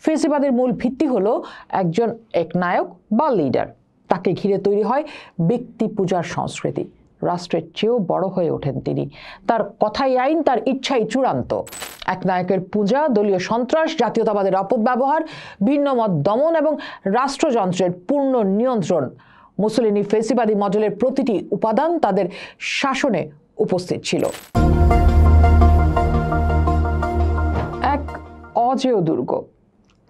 ফেসিবাদের মূল ভিত্তি হলো একজন একনায়ক বা লিডার। তাকে ঘিরে তৈরি হয় ব্যক্তি পূজার সংস্কৃতি। রাষ্ট্রের চেয়েও বড় হয়ে ওঠেন তিনি। তার কথাই আইন, তার ইচ্ছাই চূড়ান্ত। একনায়কের পূজা, দলীয় সন্ত্রাস, জাতীয়তাবাদের অপব্যবহার, ভিন্ন মত দমন এবং রাষ্ট্রযন্ত্রের পূর্ণ নিয়ন্ত্রণ। মুসোলিনি ফেসিবাদী মডেলের প্রতিটি উপাদান তাদের শাসনে উপস্থিত ছিল। এক অজেয় দুর্গ,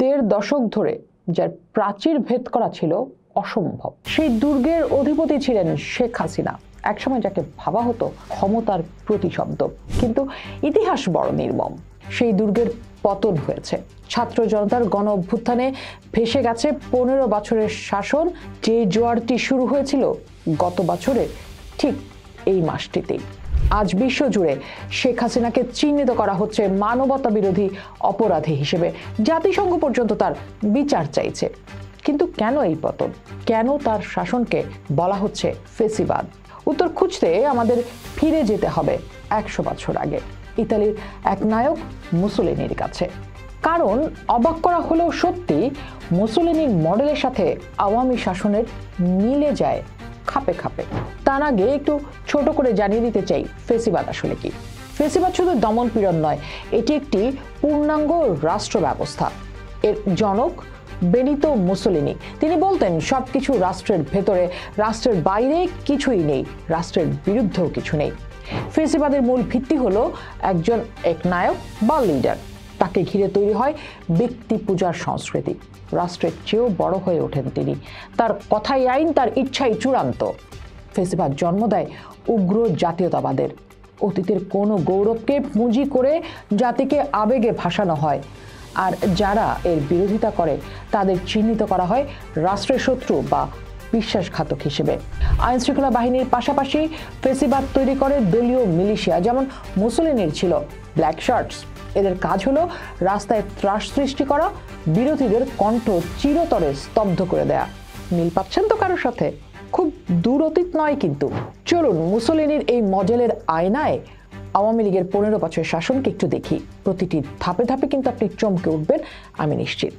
১.৫ দশক ধরে যার প্রাচীর ভেদ করা ছিল অসম্ভব। সেই দুর্গের অধিপতি ছিলেন শেখ হাসিনা, একসময় যাকে ভাবা হতো ক্ষমতার প্রতিশব্দ। কিন্তু ইতিহাস বড় নির্মম। সেই দুর্গের পতন হয়েছে। ছাত্র জনতার গণ অভ্যুত্থানে ভেসে গেছে ১৫ বছরের শাসন। যে জোয়ারটি শুরু হয়েছিল গত বছরে ঠিক এই মাসটিতেই। আজ বিশ্বজুড়ে শেখ হাসিনাকে চিহ্নিত করা হচ্ছে মানবতা বিরোধী অপরাধী হিসেবে। জাতিসংঘ পর্যন্ত তার বিচার চাইছে। কিন্তু কেন এই পতন? কেন তার শাসনকে বলা হচ্ছে ফেসিবাদ? উত্তর খুঁজতে আমাদের ফিরে যেতে হবে ১০০ বছর আগে, ইতালির এক নায়ক মুসোলিনির কাছে। কারণ অবাক করা হলেও সত্যি, মুসোলিনির মডেলের সাথে আওয়ামী শাসনের মিলে যায় খাপে খাপে। তার আগে একটু ছোট করে জানিয়ে দিতে চাই ফেসিবাদ আসলে কি। ফেসিবাদ শুধু দমন পীড়ন নয়, এটি একটি পূর্ণাঙ্গ রাষ্ট্র ব্যবস্থা। এর জনক বেনিতো মুসোলিনি। তিনি বলতেন, সবকিছু রাষ্ট্রের ভেতরে, রাষ্ট্রের বাইরে কিছুই নেই, রাষ্ট্রের বিরুদ্ধেও কিছু নেই। ফেসিবাদের মূল ভিত্তি হলো একজন একনায়ক বা লিডার। তাকে ঘিরে তৈরি হয় ব্যক্তি পূজার সংস্কৃতি। রাষ্ট্রের চেয়েও বড় হয়ে ওঠেন তিনি। তার কথাই আইন, তার ইচ্ছাই চূড়ান্ত। ফেসিবাদ জন্ম দেয় উগ্র জাতীয়তাবাদের। অতীতের কোনো গৌরবকে পুঁজি করে জাতিকে আবেগে ভাসানো হয়, আর যারা এর বিরোধিতা করে তাদের চিহ্নিত করা হয় রাষ্ট্রের শত্রু বা বিশ্বাসঘাতক হিসেবে। আইন শৃঙ্খলা বাহিনীর পাশাপাশি ফেসিবাদ তৈরি করে দলীয় মিলিশিয়া, যেমন মুসোলিনির ছিল ব্ল্যাক শার্টস। এদের কাজ হলো রাস্তায় ত্রাস সৃষ্টি করা, বিরোধীদের কণ্ঠ চিরতরে স্তব্ধ করে দেয়া। মিল পাচ্ছেন তো কারোর সাথে? খুব দূর অতীত নয় কিন্তু। চলুন মুসোলিনির এই মডেলের আয়নায় আওয়ামী লীগের ১৫ বছরের শাসনকে একটু দেখি। প্রতিটি ধাপে ধাপে কিন্তু আপনি চমকে উঠবেন, আমি নিশ্চিত।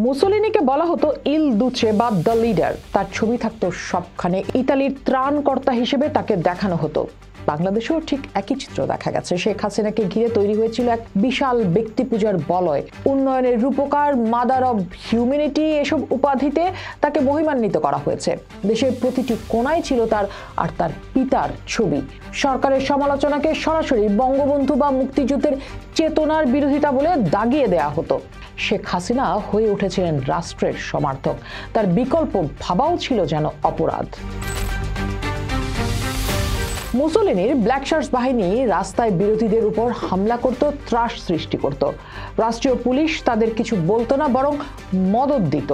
মুসোলিনিকে বলা হতো ইল দুচে বা দ্য লিডার। তার ছবি থাকতো সবখানে। ইতালির ত্রাণকর্তা হিসেবে তাকে দেখানো হতো। বাংলাদেশেও ঠিক একই চিত্র দেখা গেছে। শেখ হাসিনাকে ঘিরে তৈরি হয়েছিল এক বিশাল ব্যক্তি পূজার বলয়। উন্নয়নের রূপকার, মাদার অব হিউম্যানিটি, এসব উপাধিতে তাকে মহিমান্বিত করা হয়েছে। দেশের প্রতিটি কোণায় ছিল তার আর তার পিতার ছবি। সরকারের সমালোচনাকে সরাসরি বঙ্গবন্ধু বা মুক্তিযুদ্ধের চেতনার বিরোধিতা বলে দাগিয়ে দেয়া হতো। শেখ হাসিনা হয়ে উঠেছিলেন রাষ্ট্রের সমর্থক। তার বিকল্প ভাবাও ছিল যেন অপরাধ। মুসোলিনির ব্ল্যাক শার্টস বাহিনী রাস্তায় বিরোধীদের উপর হামলা করত, ত্রাস সৃষ্টি করত। রাষ্ট্রীয় পুলিশ তাদের কিছু বলতো না, বরং মদদ দিত।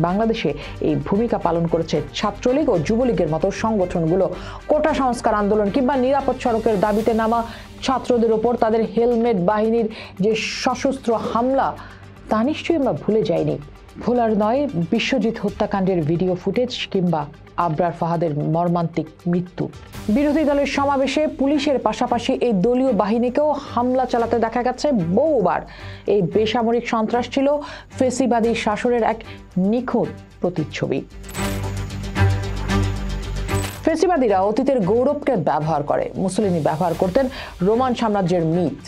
বাংলাদেশে এই ভূমিকা পালন করেছে ছাত্রলীগ ও যুবলীগের মতো সংগঠনগুলো। কোটা সংস্কার আন্দোলন কিংবা নিরাপদ সড়কের দাবিতে নামা ছাত্রদের উপর তাদের হেলমেট বাহিনীর যে সশস্ত্র হামলা, তা নিশ্চয়ই আমরা ভুলে যাইনি। ভোলার নয় বিশ্বজিৎ হত্যাকাণ্ডের ভিডিও ফুটেজ কিংবা আবরার ফাহাদের মর্মান্তিক মৃত্যু। বিরোধী দলের সমাবেশে পুলিশের পাশাপাশি এই দলীয় বাহিনীকেও হামলা চালাতে দেখা গেছে বহুবার। এই বেসামরিক সন্ত্রাস ছিল ফেসিবাদী শাসনের এক নিখুঁত প্রতিচ্ছবি। ফেসিবাদীরা অতীতের গৌরবকে ব্যবহার করে। মুসোলিনি ব্যবহার করতেন রোমান সাম্রাজ্যের মিথ,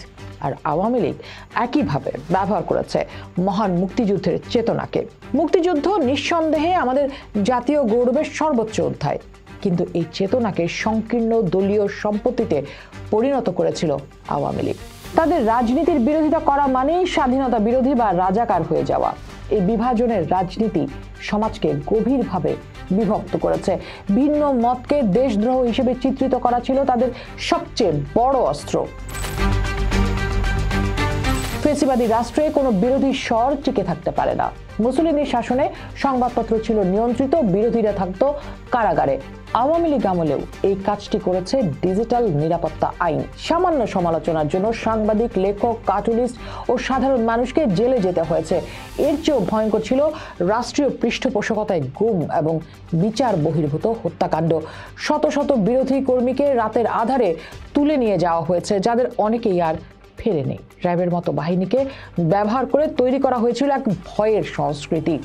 আর আওয়ামী লীগ একইভাবে ব্যবহার করেছে মহান মুক্তিযুদ্ধের চেতনাকে। মুক্তিযুদ্ধ নিঃসন্দেহে আমাদের জাতীয় গৌরবের সর্বোচ্চ অধ্যায়, কিন্তু এই চেতনাকে সংকীর্ণ দলীয় সম্পত্তিতে পরিণত করেছিল আওয়ামী লীগ। তাদের রাজনীতির বিরোধিতা করা মানেই স্বাধীনতা বিরোধী বা রাজাকার হয়ে যাওয়া। এই বিভাজনের রাজনীতি সমাজকে গভীরভাবে বিভক্ত করেছে। ভিন্ন মতকে দেশদ্রোহ হিসেবে চিত্রিত করা ছিল তাদের সবচেয়ে বড় অস্ত্র। ফেসিবাদী রাষ্ট্রে কোনো বিরোধী স্বর টিকে থাকতে পারে না। মুসোলিনির শাসনে সংবাদপত্র ছিল নিয়ন্ত্রিত, বিরোধীরা থাকতো কারাগারে। আওয়ামী লীগ আমলেও এই কাজটি করেছে ডিজিটাল নিরাপত্তা আইন। সামান্য সমালোচনার জন্য সাংবাদিক, লেখক, কার্টুনিস্ট ও সাধারণ মানুষকে জেলে যেতে হয়েছে। এর চেয়েও ভয়ঙ্কর ছিল রাষ্ট্রীয় পৃষ্ঠপোষকতায় গুম এবং বিচার বহির্ভূত হত্যাকাণ্ড। শত শত বিরোধী কর্মীকে রাতের আধারে তুলে নিয়ে যাওয়া হয়েছে, যাদের অনেকেই আর ফেরেনি। র্যাবের মতো বাহিনীকে ব্যবহার করে তৈরি করা হয়েছিল এক ভয়ের সংস্কৃতি।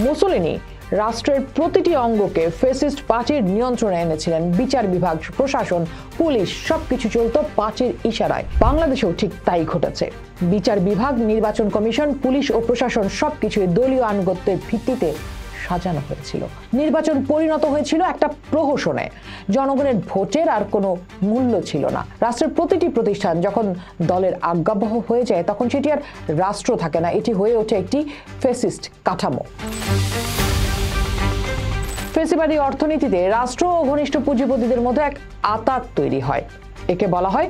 মুসোলিনি রাষ্ট্রের প্রতিটি অঙ্গকে ফ্যাসিস্ট পার্টির নিয়ন্ত্রণে এনেছিলেন। বিচার বিভাগ, প্রশাসন, পুলিশ সবকিছু চলত পার্টির ইশারায়। বাংলাদেশেও ঠিক তাই ঘটেছে। বিচার বিভাগ, নির্বাচন কমিশন, পুলিশ ও প্রশাসন সবকিছুই দলীয় আনুগত্যের ভিত্তিতে সাজানো হয়েছিল। নির্বাচন পরিণত হয়েছিল একটা প্রহসনে। জনগণের ভোটের আর কোনো মূল্য ছিল না। রাষ্ট্রের প্রতিটি প্রতিষ্ঠান যখন দলের আজ্ঞাবহ হয়ে যায় তখন সেটি আর রাষ্ট্র থাকে না, এটি হয়ে ওঠে একটি ফ্যাসিস্ট কাঠামো। ফ্যাসিবাদী অর্থনীতিতে রাষ্ট্র ও ঘনিষ্ঠ পুঁজিপতিদের মধ্যে এক আঁতাত তৈরি হয়। একে বলা হয়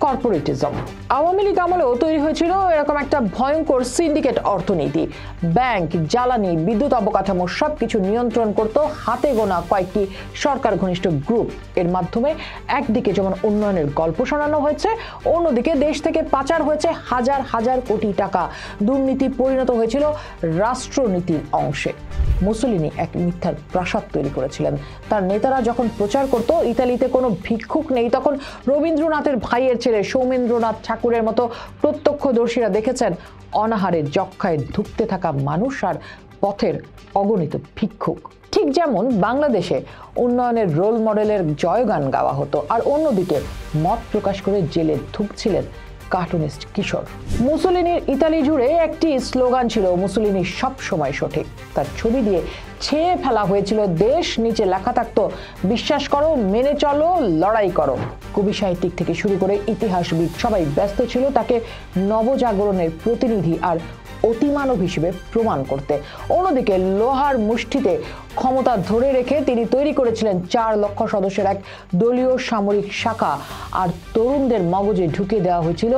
কর্পোরেটিজম। আওয়ামী লীগ আমলেও তৈরি হয়েছিল এরকম একটা ভয়ঙ্কর সিন্ডিকেট অর্থনীতি। ব্যাংক, জ্বালানি, বিদ্যুৎ অবকাঠামো সবকিছু নিয়ন্ত্রণ করত হাতে গোনা কয়েকটি সরকার ঘনিষ্ঠ গ্রুপ। এর মাধ্যমে একদিকে যেমন উন্নয়নের গল্প শোনানো হয়েছে, অন্যদিকে দেশ থেকে পাচার হয়েছে হাজার হাজার কোটি টাকা। দুর্নীতি পরিণত হয়েছিল রাষ্ট্রনীতির অংশে। মুসোলিনি এক মিথ্যার প্রাসাদ তৈরি করেছিলেন। তার নেতারা যখন প্রচার করত ইতালিতে কোনো ভিক্ষুক নেই, তখন রবীন্দ্রনাথের ভাইয়ের ছেলে সৌমেন্দ্রনাথ ঠাকুরের মতো প্রত্যক্ষদর্শীরা দেখেছেন অনাহারের যক্ষ্মায় ধুঁকতে থাকা মানুষ আর পথের অগণিত ভিক্ষুক। ঠিক যেমন বাংলাদেশে উন্নয়নের রোল মডেলের জয়গান গাওয়া হতো, আর অন্যদিকে মত প্রকাশ করে জেলে ঢুকছিলেন কার্টুনিস্ট কিশোর। মুসোলিনির ইতালি জুড়ে একটি স্লোগান ছিল, মুসোলিনি সব সময় সঠিক। তার ছবি দিয়ে ছেয়ে ফেলা হয়েছিল দেশ, নিচে লেখা থাকতো বিশ্বাস করো, মেনে চলো, লড়াই করো। কবি সাহিত্যিক থেকে শুরু করে ইতিহাসবিদ সবাই ব্যস্ত ছিল তাকে নবজাগরণের প্রতিনিধি আর অতিমানব হিসেবে প্রমাণ করতে। অন্যদিকে লোহার মুষ্টিতে ক্ষমতা ধরে রেখে তিনি তৈরি করেছিলেন 4 লক্ষ সদস্যের এক দলীয় সামরিক শাখা, আর তরুণদের মগজে ঢুকিয়ে দেওয়া হয়েছিল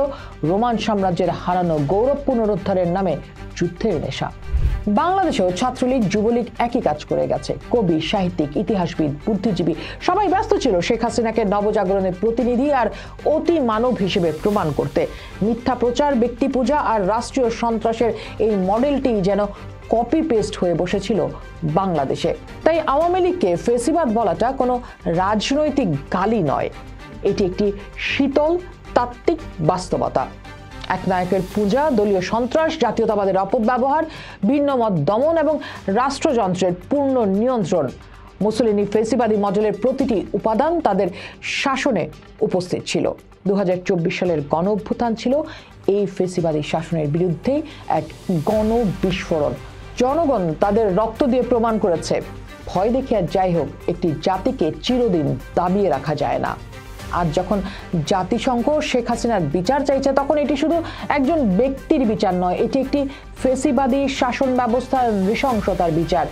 রোমান সাম্রাজ্যের হারানো গৌরব পুনরুদ্ধারের নামে যুদ্ধের নেশা। বাংলাদেশেও ছাত্রলীগ, যুবলীগ একই কাজ করে গেছে। কবি, সাহিত্যিক, ইতিহাসবিদ, বুদ্ধিজীবী সবাই ব্যস্ত ছিল শেখ হাসিনাকে নবজাগরণের প্রতিনিধি আর অতি মানব হিসেবে প্রমাণ করতে। মিথ্যা প্রচার, ব্যক্তি পূজা আর রাষ্ট্রীয় সন্ত্রাসের এই মডেলটি যেন কপি পেস্ট হয়ে বসেছিল বাংলাদেশে। তাই আওয়ামী লীগকে ফ্যাসিবাদ বলাটা কোনো রাজনৈতিক গালি নয়, এটি একটি শীতল তাত্ত্বিক বাস্তবতা। এক নায়কের পূজা, দলীয় সন্ত্রাস, জাতীয়তাবাদের অপব্যবহার, ভিন্ন মত দমন এবং রাষ্ট্রযন্ত্রের পূর্ণ নিয়ন্ত্রণ। মুসোলিনি ফ্যাসিবাদী মডেলের প্রতিটি উপাদান তাদের শাসনে উপস্থিত ছিল। 2024 সালের গণ অভ্যুত্থান ছিল এই ফ্যাসিবাদী শাসনের বিরুদ্ধে এক গণ বিস্ফোরণ। জনগণ তাদের রক্ত দিয়ে প্রমাণ করেছে, ভয় দেখে আর যাই হোক একটি জাতিকে চিরদিন দাবিয়ে রাখা যায় না। আর যখন জাতিসংঘ শেখ হাসিনার বিচার চাইছে তখন এটি শুধু একজন ব্যক্তির বিচার নয়, এটি একটি ফ্যাসিবাদী শাসন ব্যবস্থার নৃশংসতার বিচার।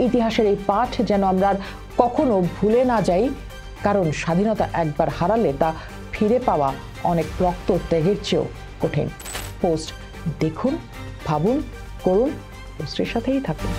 ইতিহাসের এই পাঠ যেন আমরা কখনো ভুলে না যাই, কারণ স্বাধীনতা একবার হারালে তা ফিরে পাওয়া অনেক রক্ত ত্যাগের চেয়েও কঠিন। পোস্ট দেখুন, ভাবুন, করুন, পোস্টের সাথেই থাকুন।